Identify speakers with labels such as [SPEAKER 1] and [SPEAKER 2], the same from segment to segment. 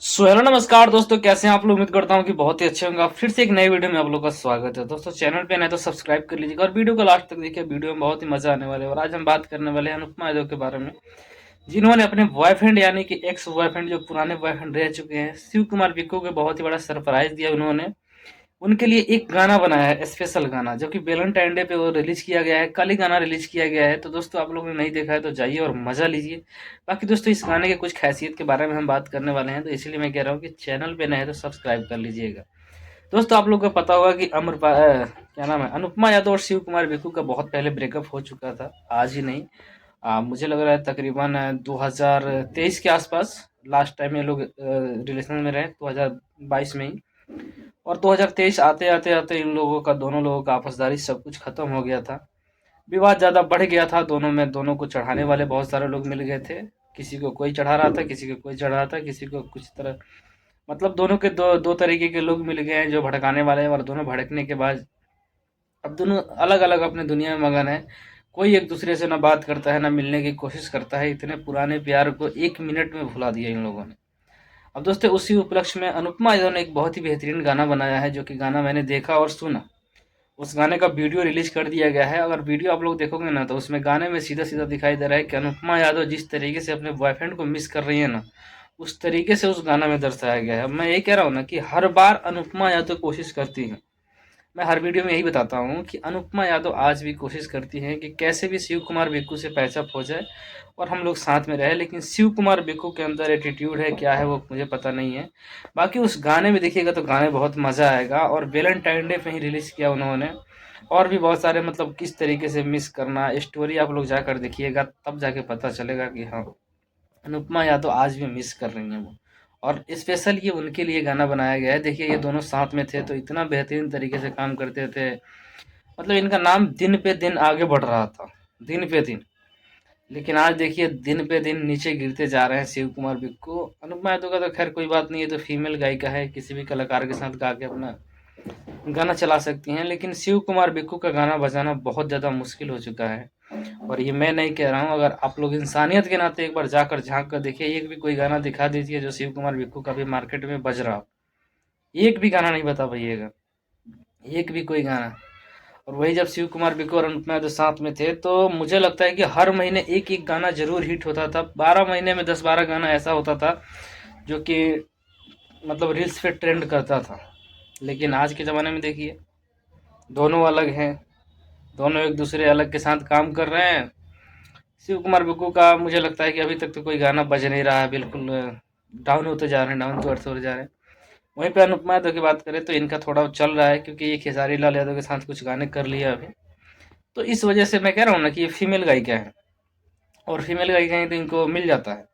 [SPEAKER 1] Hello नमस्कार दोस्तों, कैसे हैं आप लोग। उम्मीद करता हूं कि बहुत ही अच्छे होंगे। फिर से एक नई वीडियो में आप लोग का स्वागत है। दोस्तों चैनल पे नए तो सब्सक्राइब कर लीजिएगा और वीडियो को लास्ट तक देखिए। वीडियो में बहुत ही मजा आने वाले है। और आज हम बात करने वाले हैं अनुपमा यादव के बारे में, जिन्होंने अपने बॉयफ्रेंड यानी कि एक्स बॉयफ्रेंड, जो पुराने बॉयफ्रेंड रह चुके हैं, शिव कुमार बिक्कू को बहुत ही बड़ा सरप्राइज दिया उन्होंने। उनके लिए एक गाना बनाया है, स्पेशल गाना, जो कि वैलेंटाइन डे पे वो रिलीज किया गया है। कल ही गाना रिलीज किया गया है। तो दोस्तों आप लोगों ने नहीं देखा है तो जाइए और मजा लीजिए। बाकी दोस्तों इस गाने के कुछ खासियत के बारे में हम बात करने वाले हैं, तो इसलिए मैं कह रहा हूँ कि चैनल पे नए हैं तो सब्सक्राइब कर लीजिएगा। दोस्तों आप लोगों को पता होगा कि क्या नाम है, अनुपमा यादव और शिव कुमार बिक्कू का बहुत पहले ब्रेकअप हो चुका था। आज ही नहीं, मुझे लग रहा है तकरीबन 2023 के आसपास लास्ट टाइम ये लोग रिलेशन में रहे, 2022 में ही। और 2023 आते आते आते इन लोगों का, दोनों लोगों का आपसदारी सब कुछ खत्म हो गया था। विवाद ज़्यादा बढ़ गया था दोनों में। दोनों को चढ़ाने वाले बहुत सारे लोग मिल गए थे। किसी को कोई चढ़ा रहा था, किसी को कोई चढ़ा रहा था, किसी को कुछ तरह, मतलब दोनों के दो दो तरीके के लोग मिल गए हैं जो भड़काने वाले हैं। और दोनों भड़कने के बाद अब दोनों अलग अलग अपने दुनिया में मगन है। कोई एक दूसरे से ना बात करता है, ना मिलने की कोशिश करता है। इतने पुराने प्यार को एक मिनट में भुला दिया इन लोगों ने। अब दोस्तों उसी उपलक्ष्य में अनुपमा यादव ने एक बहुत ही बेहतरीन गाना बनाया है, जो कि गाना मैंने देखा और सुना। उस गाने का वीडियो रिलीज कर दिया गया है। अगर वीडियो आप लोग देखोगे ना, तो उसमें गाने में सीधा सीधा दिखाई दे रहा है कि अनुपमा यादव जिस तरीके से अपने बॉयफ्रेंड को मिस कर रही है ना, उस तरीके से उस गाना में दर्शाया गया है। अब मैं यही कह रहा हूँ ना कि हर बार अनुपमा यादव कोशिश करती है, मैं हर वीडियो में यही बताता हूँ कि अनुपमा यादव आज भी कोशिश करती हैं कि कैसे भी शिव कुमार बिक्कू से पैचअप हो जाए और हम लोग साथ में रहे। लेकिन शिव कुमार बिक्कू के अंदर एटीट्यूड है, क्या है वो मुझे पता नहीं है। बाकी उस गाने में देखिएगा तो गाने बहुत मज़ा आएगा। और वैलेंटाइन डे पे ही रिलीज किया उन्होंने। और भी बहुत सारे, मतलब किस तरीके से मिस करना, स्टोरी आप लोग जाकर देखिएगा, तब जाके पता चलेगा कि हाँ, अनुपमा यादव आज भी मिस कर रही हैं वो। और स्पेशल ये उनके लिए गाना बनाया गया है। देखिए ये दोनों साथ में थे तो इतना बेहतरीन तरीके से काम करते थे। मतलब इनका नाम दिन पे दिन आगे बढ़ रहा था, दिन पे दिन। लेकिन आज देखिए दिन पे दिन नीचे गिरते जा रहे हैं शिव कुमार बिक्कू। अनुपमा यादव का तो खैर कोई बात नहीं है, तो फीमेल गायिका है, किसी भी कलाकार के साथ गा के अपना गाना चला सकती हैं। लेकिन शिव कुमार बिक्कू का गाना बजाना बहुत ज़्यादा मुश्किल हो चुका है। और ये मैं नहीं कह रहा हूँ, अगर आप लोग इंसानियत के नाते एक बार जाकर झांक कर देखिए, एक भी कोई गाना दिखा दीजिए जो शिव कुमार बिक्कू का भी मार्केट में बज रहा हो। एक भी गाना नहीं बता पाइएगा, एक भी कोई गाना। और वही जब शिव कुमार बिक्कू और अनुपमा यादव साथ में थे, तो मुझे लगता है कि हर महीने एक एक गाना जरूर हिट होता था। 12 महीने में 10-12 गाना ऐसा होता था जो कि मतलब रील्स पे ट्रेंड करता था। लेकिन आज के ज़माने में देखिए, दोनों अलग हैं, दोनों एक दूसरे अलग के साथ काम कर रहे हैं। शिव कुमार बिक्कू का मुझे लगता है कि अभी तक तो कोई गाना बज नहीं रहा है, बिल्कुल डाउन होते जा रहे हैं, डाउन टू अर्थ होते जा रहे हैं। वहीं पे अनुपमा यादव की बात करें तो इनका थोड़ा चल रहा है, क्योंकि ये खेसारी लाल यादव के साथ कुछ गाने कर लिया अभी। तो इस वजह से मैं कह रहा हूँ ना कि ये फीमेल गायिका है, और फीमेल गायिका है तो इनको मिल जाता है।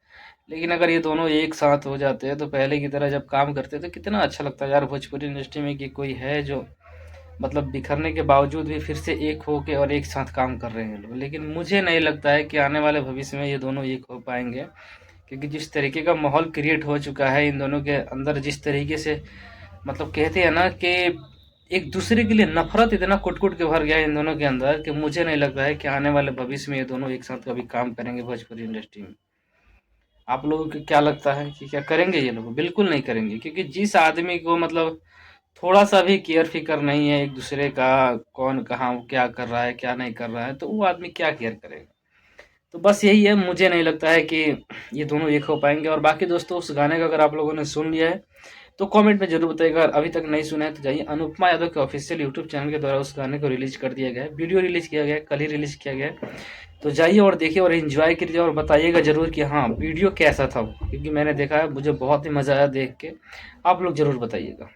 [SPEAKER 1] लेकिन अगर ये दोनों एक साथ हो जाते हैं तो पहले की तरह जब काम करते हैं तो कितना अच्छा लगता है यार, भोजपुरी इंडस्ट्री में कि कोई है जो मतलब बिखरने के बावजूद भी फिर से एक हो के और एक साथ काम कर रहे हैं लोग। लेकिन मुझे नहीं लगता है कि आने वाले भविष्य में ये दोनों एक हो पाएंगे, क्योंकि जिस तरीके का माहौल क्रिएट हो चुका है इन दोनों के अंदर, जिस तरीके से मतलब कहते हैं ना कि एक दूसरे के लिए नफरत इतना कुट कुट के भर गया है इन दोनों के अंदर, कि मुझे नहीं लगता है कि आने वाले भविष्य में ये दोनों एक साथ कभी काम करेंगे भोजपुरी इंडस्ट्री में। आप लोगों को क्या लगता है कि क्या करेंगे ये लोग? बिल्कुल नहीं करेंगे, क्योंकि जिस आदमी को मतलब थोड़ा सा भी केयर फिकर नहीं है एक दूसरे का, कौन कहाँ क्या कर रहा है क्या नहीं कर रहा है, तो वो आदमी क्या केयर करेगा। तो बस यही है, मुझे नहीं लगता है कि ये दोनों एक हो पाएंगे। और बाकी दोस्तों उस गाने का अगर आप लोगों ने सुन लिया है तो कमेंट में जरूर बताइएगा। अगर अभी तक नहीं सुना है तो जाइए, अनुपमा यादव के ऑफिशियल यूट्यूब चैनल के द्वारा उस गाने को रिलीज कर दिया गया है, वीडियो रिलीज किया गया है, कल ही रिलीज किया गया है। तो जाइए और देखिए और एंजॉय कीजिए और बताइएगा जरूर कि हाँ वीडियो कैसा था वो, क्योंकि मैंने देखा है, मुझे बहुत ही मज़ा आया देख के। आप लोग जरूर बताइएगा।